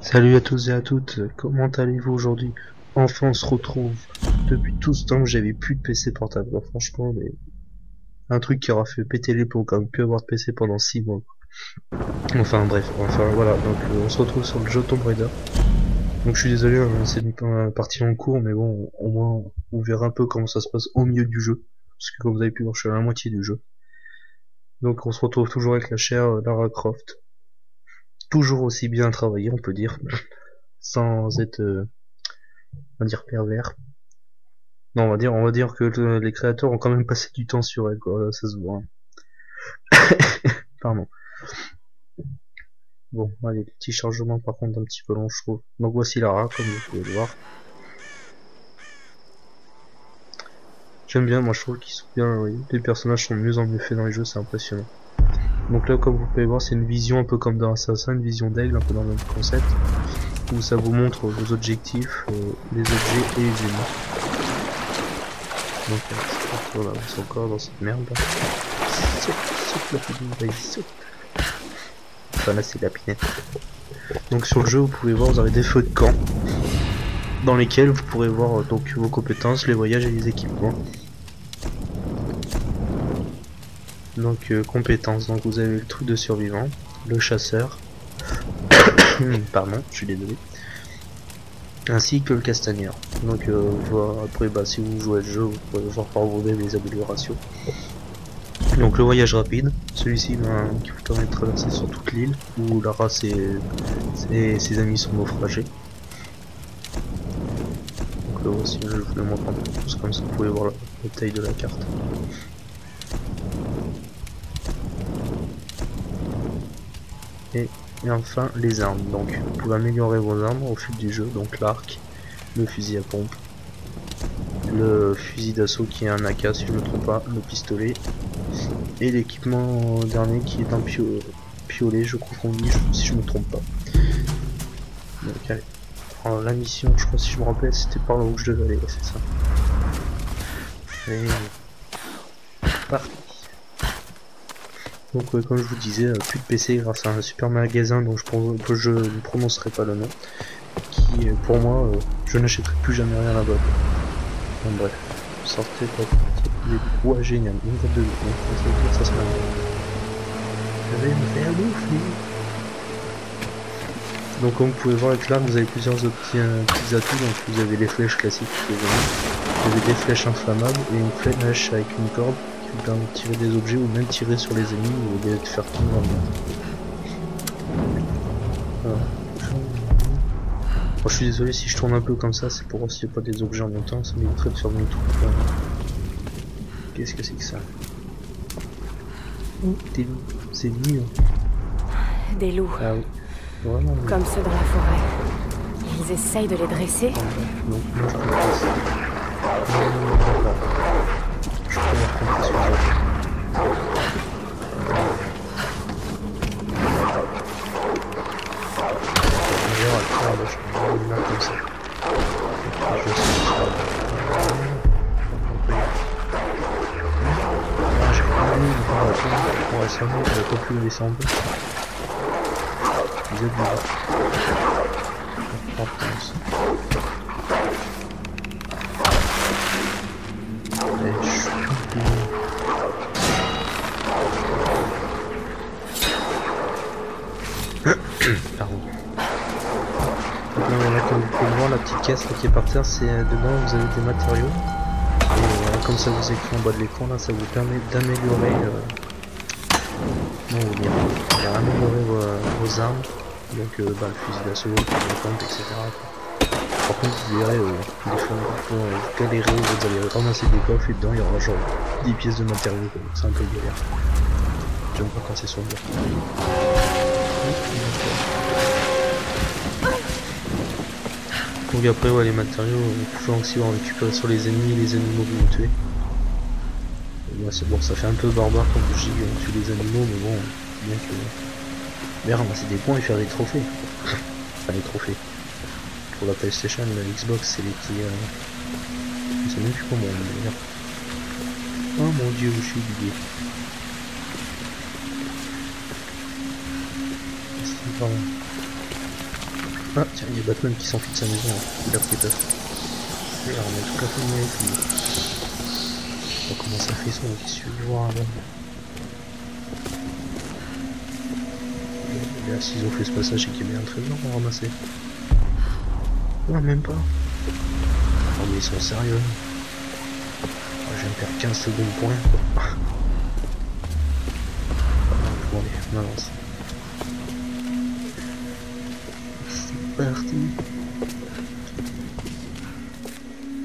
Salut à tous et à toutes, comment allez-vous aujourd'hui? Enfin on se retrouve depuis tout ce temps que j'avais plus de PC portable. Alors, franchement, mais un truc qui aura fait péter les plombs quand même, plus avoir de PC pendant 6 mois. Enfin bref, voilà, donc on se retrouve sur le jeu Tomb Raider. Donc je suis désolé, hein, c'est une partie en cours, mais bon, au moins on verra un peu comment ça se passe au milieu du jeu. Parce que comme vous avez pu voir, je suis à la moitié du jeu. Donc on se retrouve toujours avec la chère Lara Croft. Toujours aussi bien travaillée, on peut dire, sans être, on va dire, pervers. Non, on va dire que les créateurs ont quand même passé du temps sur elle, quoi, ça se voit. Pardon. Bon, allez, petit chargement par contre un petit peu long, je trouve. Donc voici Lara, comme vous pouvez le voir. J'aime bien, moi je trouve qu'ils sont bien, oui, les personnages sont de mieux en mieux faits dans les jeux, c'est impressionnant. Donc là, comme vous pouvez voir, c'est une vision un peu comme dans Assassin, une vision d'aigle, un peu dans le même concept, où ça vous montre vos objectifs, les objets et les ennemis. Donc voilà, on est encore dans cette merde. Saute la poudre, vas-y, saute. Enfin là c'est la pinette. Donc sur le jeu vous pouvez voir, vous avez des feux de camp dans lesquels vous pourrez voir donc vos compétences, les voyages et les équipements. Donc compétences, donc vous avez le truc de survivant, le chasseur, pardon, je suis désolé, ainsi que le castagneur. Donc voilà, après bah, si vous jouez le jeu vous pourrez voir par vous-même les améliorations. Donc le voyage rapide, celui-ci qui vous permet de traverser sur toute l'île où Lara et ses amis sont naufragés. Donc là aussi je vous le montre un peu plus comme ça vous pouvez voir la taille de la carte. Et enfin les armes, donc vous pouvez améliorer vos armes au fil du jeu, donc l'arc, le fusil à pompe, le fusil d'assaut qui est un AK si je ne me trompe pas, le pistolet et l'équipement dernier qui est un piolet, je crois qu'on dit, si je me trompe pas. Donc allez. Alors, la mission, je crois si je me rappelle, c'était par là où je devais aller, c'est ça. Allez, parti. Donc comme je vous disais, plus de PC grâce à un super magasin dont je ne prononcerai pas le nom, qui pour moi, je n'achèterai plus jamais rien là-bas. Bon bref, sortez pas de ouais génial, une boîte de donc ça veut dire que ça se passe. Je vais me faire bouffer. Donc comme vous pouvez voir avec l'arc, vous avez plusieurs petits atouts, donc vous avez les flèches classiques, vous avez des flèches inflammables et une flèche avec une corde qui vous permet de tirer des objets ou même tirer sur les ennemis ou de faire tomber dans le monde. Voilà. Bon, je suis désolé si je tourne un peu comme ça, c'est pour voir s'il n'y a pas des objets en même temps, ça m'éviterait de faire demi-tour. Qu'est-ce que c'est que ça? Oh, des loups, c'est mignon. Des loups. Ah oui. Vraiment. Comme ceux dans la forêt. Ils essayent de les dresser. Non, moi je peux pas. Je peux leur compter sur eux. D'ailleurs, après, je peux une main comme ça. Je sais j'ai pas mis par la fin pour récemment, je vais pas plus le laisser en bas. Vous êtes bizarre. Pardon. Donc là, comme vous pouvez le voir, la petite caisse là, qui est par terre, c'est dedans vous avez des matériaux. Et comme ça vous écrit en bas de l'écran, là, ça vous permet d'améliorer améliorer vos armes. Donc le fusil d'assaut, le pompe, etc. Par contre vous verrez des fois vous galérez, vous allez ramasser des coffres et dedans il y aura genre 10 pièces de matériaux, c'est un peu galère. J'aime pas quand c'est sur le donc après ouais, les matériaux vous pouvez aussi en récupérer sur les ennemis et les animaux que vous tuez. Moi c'est bon, ça fait un peu barbare comme je dis on tue les animaux, mais bon, bien que... Mais ramasser des points et faire des trophées. Enfin les trophées. Pour la PlayStation, la Xbox, c'est les petits... Je sais même plus comment on va dire. Oh mon dieu, je suis guidé. Ah tiens, il y a Batman qui s'enfuit de sa maison, hein. Il a pris peur. Regarde, on a toute la famille avec lui. Oh, comment ça fait son, qu'est-ce que tu veux voir avant? Et là, s'ils ont fait ce passage, c'est qu'il y avait un trésor à ramasser. Non, même pas. Oh, mais ils sont sérieux. Oh, je viens de perdre 15 secondes pour rien, quoi. Bon, allez, on avance. C'est parti.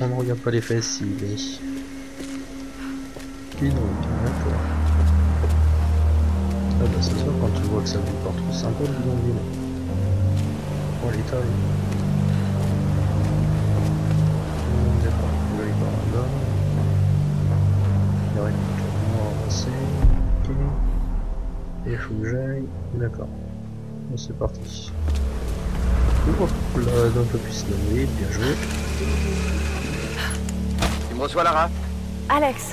On ne regarde pas les fesses, il est. Et donc, d'accord. Ah bah c'est ça quand tu vois que ça bouge partout, c'est un peu le bidonville. Oh les tailles. D'accord, je vais aller par là. Il y aurait tout à avancer. Ok. Et il faut que j'aille. D'accord. Bon, c'est parti. Ouvre là d'un peu plus donné, bien joué. Tu me reçois, Lara? Alex,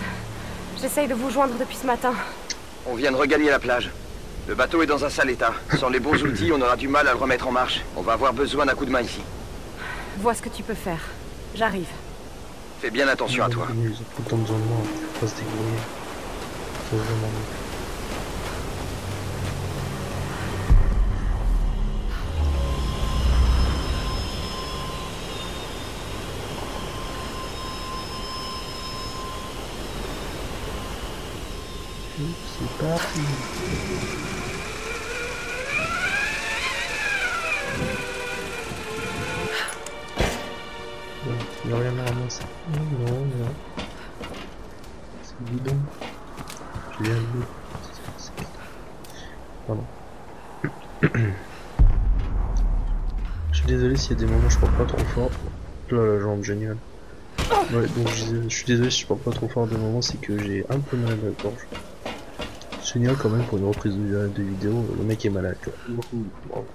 j'essaye de vous joindre depuis ce matin. On vient de regagner la plage. Le bateau est dans un sale état. Sans les bons outils, on aura du mal à le remettre en marche. On va avoir besoin d'un coup de main ici. Vois ce que tu peux faire. J'arrive. Fais bien attention à toi. Ils ont tout le temps besoin de moi, faut pas se débrouiller. Faut vraiment. C'est parti. Bon, il n'y a rien à ramasser. Non, non. C'est bidon. J'ai bien vu. Pardon. Je suis désolé s'il y a des moments où je parle pas trop fort. Là, la jambe, génial. Ouais, donc je suis désolé si je parle pas trop fort des moments, c'est que j'ai un peu mal à la gorge. Génial quand même pour une reprise de vidéo, le mec est malade quoi. Bravo.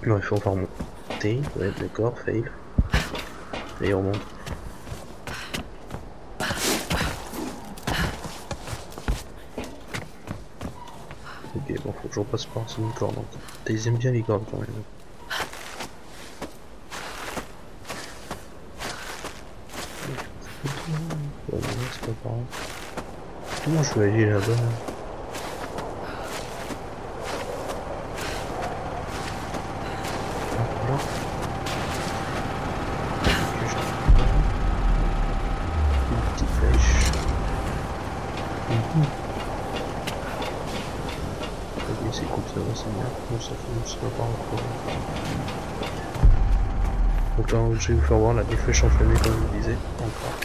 Non, il faut encore monter, ouais d'accord, fail. Et on remonte. Ok, bon faut que je repasse par une corde encore. Ils aiment bien les cordes quand même. Ouais, non, c'est pas grave. Comment je vais aller là-bas? Là. Une petite flèche. Ok, c'est cool, ça va, c'est bien. Bon, ça fait, c'est pas encore. Donc là, je vais vous faire voir là, des flèches enflammées comme je vous disais. Encore.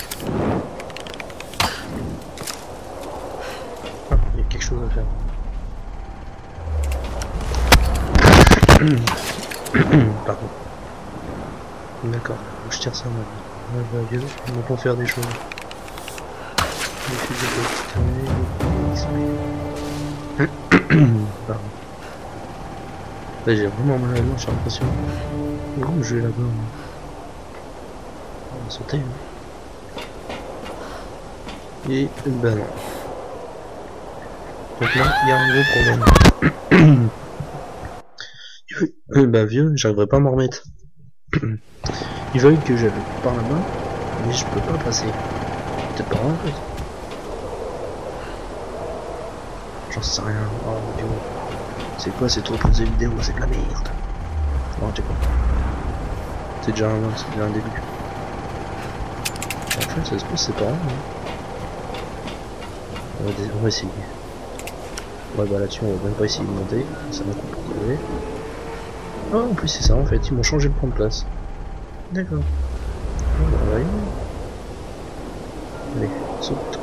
Ah, il y a quelque chose à faire. Pardon. D'accord, faut que je tire ça maintenant. Ouais, bah, viens, on peut faire des choses. Les fusées de pardon. Là, j'ai vraiment mal à la main, j'ai l'impression. Oh, je vais là-bas. On va sauter. Hein. Et bah non. Donc là, il y a un gros problème. Bah vieux, j'arriverai pas à m'en remettre. Ils veulent que j'aille par là-bas, mais je peux pas passer. Peut-être pas en fait. J'en sais rien. Oh mon dieu. C'est quoi cette reprise de vidéo? C'est de la merde. Non, t'es pas. C'est déjà un début. En fait, ça se passe, c'est pas grave. Hein. On va essayer. Ouais, bah là-dessus, on va même pas essayer de monter. Ça m'a coupé pour crever. Ah, en plus, c'est ça en fait. Ils m'ont changé le plan de place. D'accord. Bon, bah, on va y aller. Allez, saute.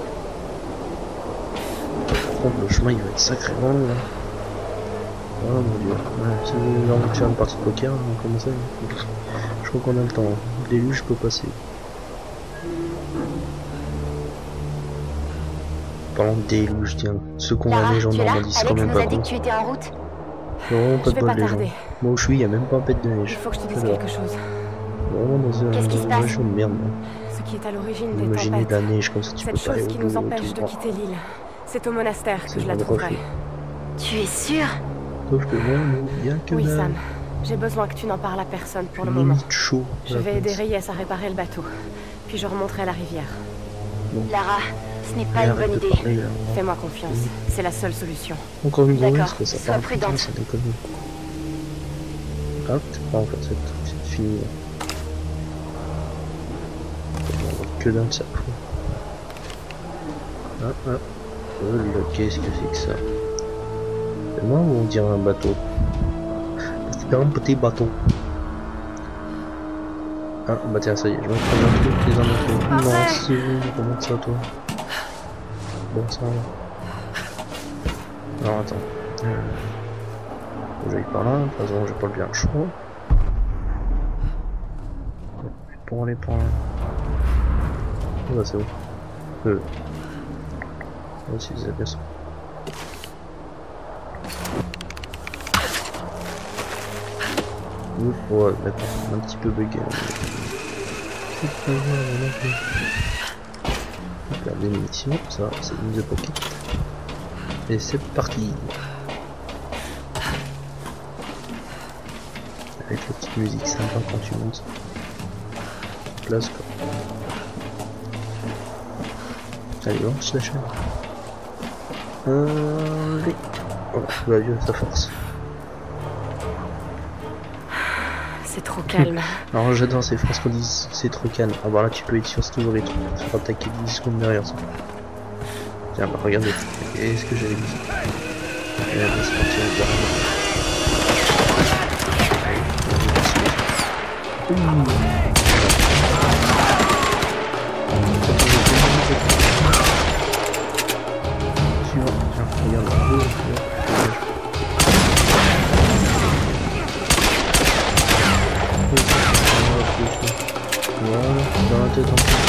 Par contre, le chemin il va être sacrément long là. Oh mon dieu. Ouais, si vous avez envie de faire une partie de poker, on commence à... Je crois qu'on a le temps. L'élu, je peux passer. Parlant de déluge, tiens. Ceux qu'on a les gens de Normandie, c'est quand même pas bon. Tu étais en route. Non, pas de bol les gens. Moi où je suis, il n'y a même pas un pet de neige. Il faut que je te dise quelque chose. Vraiment dans une région de merde. Ce qui est à l'origine des Imaginez de tempêtes. la neige comme ça, tu peux Cette pas aller chose au qui nous bout, empêche tout de droit. quitter l'île. C'est au monastère que je la le trouverai. reflet. Tu es sûr? Sauf que moi, non, bien que Oui, dalle. Sam. J'ai besoin que tu n'en parles à personne pour le moment. Limite chaud. Je vais aider Reyes à réparer le bateau. Puis je remonterai la rivière. Lara, ce n'est pas Et une arrête bonne de idée. parler, là. Fais-moi confiance. C'est la seule solution. Encore une grosse, D'accord, que ça sois part. prudente. Ça déconne. Hop, c'est pas en fait, c'est fini. Là. On voit que d'un chaque fois. Hop, hop. Qu'est-ce que c'est que ça? C'est moi ou on dirait un bateau? C'est un petit bateau. Ah, bah tiens, ça y est, je vais prendre un truc, les armes. Non, c'est comment ça, toi? Bon, ça va. Alors, attends. Faut que j'aille par là, de toute façon, j'ai pas bien le choix. Pour aller par là. Ah, bah, c'est bon. Oh, si, c'est bien ça. Ouf, ouais, d'accord, un petit peu bugué. C'est pas grave, on a fait. On perd des munitions, ça, c'est une the pocket. Et c'est parti. Avec la petite musique sympa quand tu montes. Place quoi. Allez, lance la chaîne. Allez. Oh, va Dieu, ça force. C'est trop calme. Alors j'adore ces phrases qu'on dit c'est trop calme. Ah bah là tu peux être sûr c'est toujours les trucs. Tu vas attaquer 10 secondes derrière ça. Tiens bah regardez. Qu'est-ce que j'avais dit? Et là c'est parti regarde. Voilà, dans la tête en plus.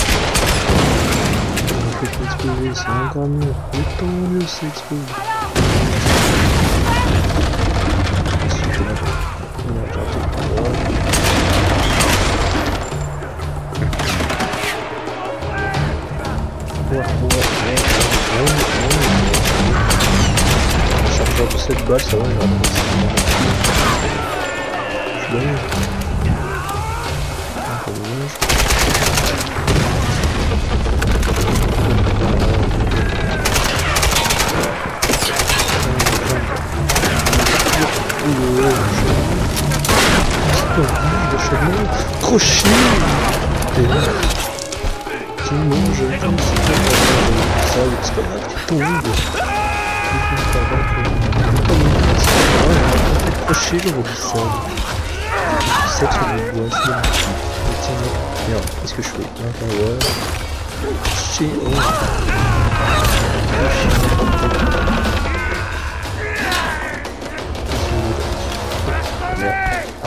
On fait exploser, c'est encore mieux. Autant mieux c'est explosé. Qu'est-ce qu'il fait là-bas? On a raté. Le chargeur de 7 balles, ça va, il va prendre 6 balles. Je suis bien. Trop chiant. Tu manges comme si tu ça, c'est pas grave, tu tombes. Trop chiant le Robinson. C'est sur le bois, c'est merde, qu'est-ce que je fais? Enfin, ouais. Chier, oh.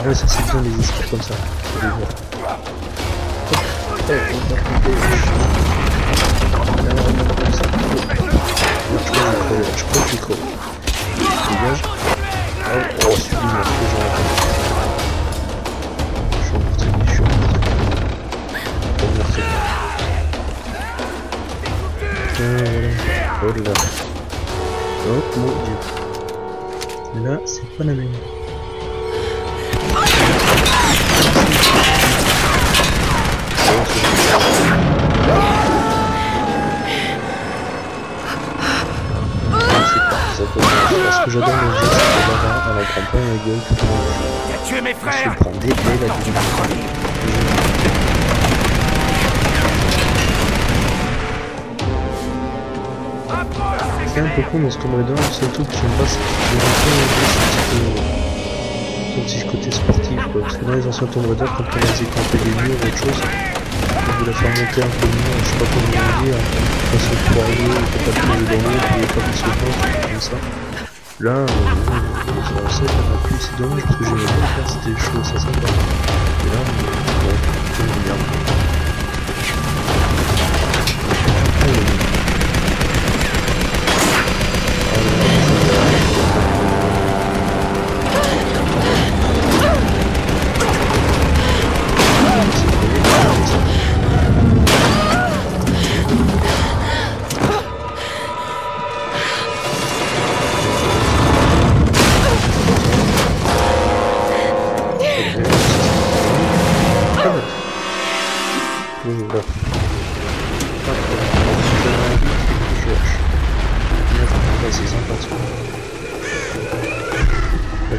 Ah ouais, ça c'est bien les esquives comme ça. Je vais voir. Hop, on va couper. Je crois que j'ai crevé. Dégage. Oh, sublime, je suis mortel. Voilà. Oh là. Oh mon dieu. Là, c'est pas la même. Ce que j'adore le jeu, c'est que Lara, elle en prend pas la gueule tout le monde. Tu as tué mes Elle frères. se prend des plaies la gueule. C'est un peu con dans ce Tomb Raider, le seul truc que j'aime pas c'est son petit côté sportif quoi. Parce que dans les anciens Tomb Raider, quand on faisait camper des murs ou autre chose, on voulait faire monter un peu le mur, je sais pas comment on dit, on se croirait, on peut pas tomber dans l'eau, on peut pas se faire comme ça. Là, c'est dommage parce que j'aimais bien faire, c'était chaud, ça sympa. Et là, on bien.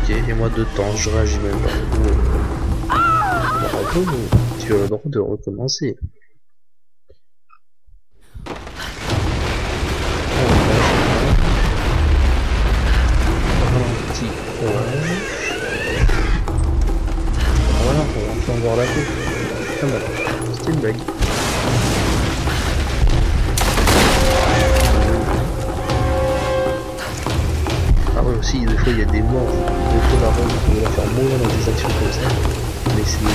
Ok, et moi de temps, je réagis même pas. Bravo, tu as le droit de recommencer. Voilà, on va enfin voir la peau. Ah bah, c'était une blague. Ah ouais aussi, des fois il y a des morts. Des fois la reine, on va la faire mourir dans des actions comme ça. Mais c'est nul.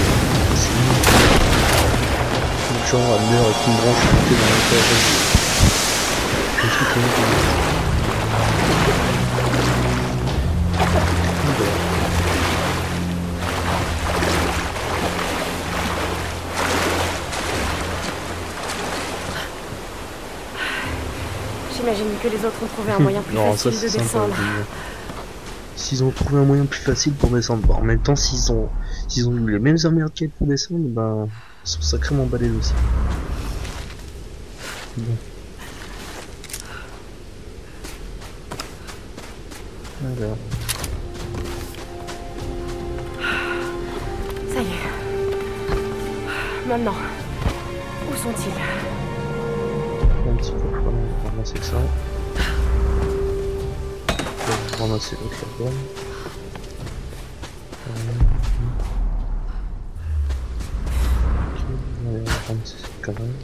Genre elle meurt avec une branche foutée dans le corps. Un truc comme ça. J'imagine que les autres ont trouvé un moyen plus facile de descendre. S'ils ont trouvé un moyen plus facile pour descendre, bah, en même temps s'ils ont eu les mêmes emmerdes pour descendre, bah ils sont sacrément balèzes aussi. Bon. Alors. Ça y est. Maintenant, où sont-ils? Un petit peu, on va ramasser ça. On va ramasser l'autre là-bas. Ok, on va ramasser cette quand même.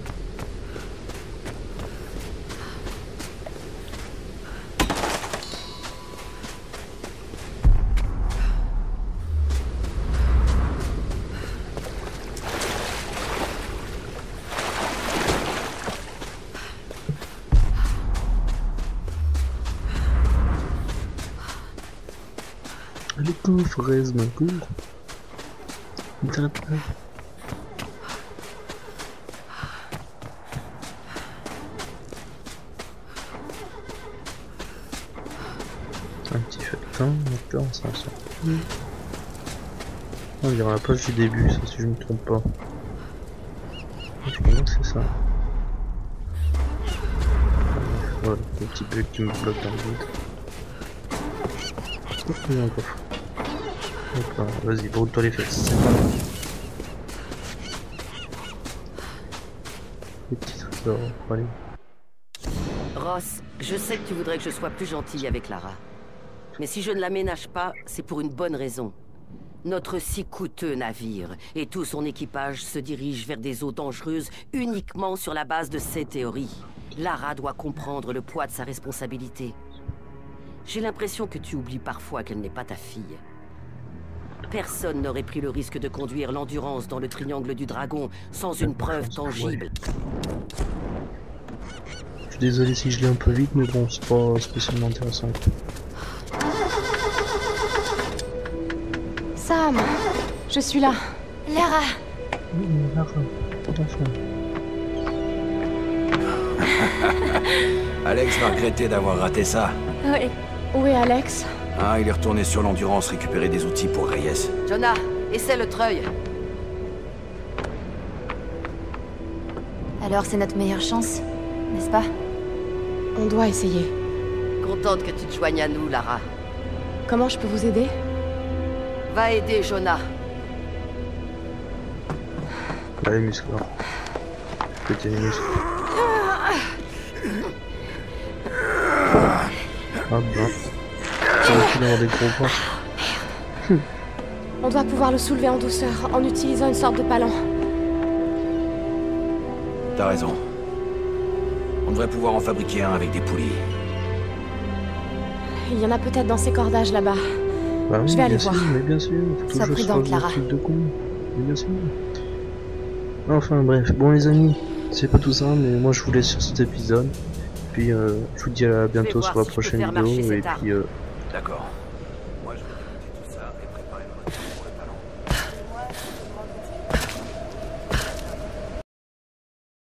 Le coffre reste mon cours. Il t'arrête pas. Un petit feu de camp, d'accord, ça en sort. On dirait la page du début, ça si je me trompe pas. Je crois que c'est ça. Voilà, le petit bug qui me bloque dans le vide. Il y a un coffre. Hop là, vas-y, brûle-toi les fesses. Les petits trésors, allez. Ross, je sais que tu voudrais que je sois plus gentil avec Lara. Mais si je ne la ménage pas, c'est pour une bonne raison. Notre si coûteux navire et tout son équipage se dirigent vers des eaux dangereuses uniquement sur la base de ces théories. Lara doit comprendre le poids de sa responsabilité. J'ai l'impression que tu oublies parfois qu'elle n'est pas ta fille. Personne n'aurait pris le risque de conduire l'Endurance dans le triangle du dragon sans une preuve tangible. Je suis désolé si je l'ai un peu vite, mais bon, c'est pas spécialement intéressant. Sam, je suis là. Lara. Lara, ton enfant. Alex va regretter d'avoir raté ça. Oui. Où est Alex? Ah, il est retourné sur l'Endurance récupérer des outils pour Reyes. Jonah, essaie le treuil. Alors c'est notre meilleure chance, n'est-ce pas? On doit essayer. Contente que tu te joignes à nous, Lara. Comment je peux vous aider? Va aider Jonah. Allez, muscles. Petit muscle. Ah ben. Ça va filer des gros points. On doit pouvoir le soulever en douceur, en utilisant une sorte de palan. T'as raison. On devrait pouvoir en fabriquer un avec des poulies. Il y en a peut-être dans ces cordages là-bas. Bah oui, je vais aller sûr, voir. Mais bien sûr, faut Sois toujours prudente, se faire Lara. des trucs de con. Mais bien sûr. Enfin bref, bon les amis, c'est pas tout ça, mais moi je vous laisse sur cet épisode. Puis je vous dis à bientôt sur la prochaine vidéo et puis D'accord.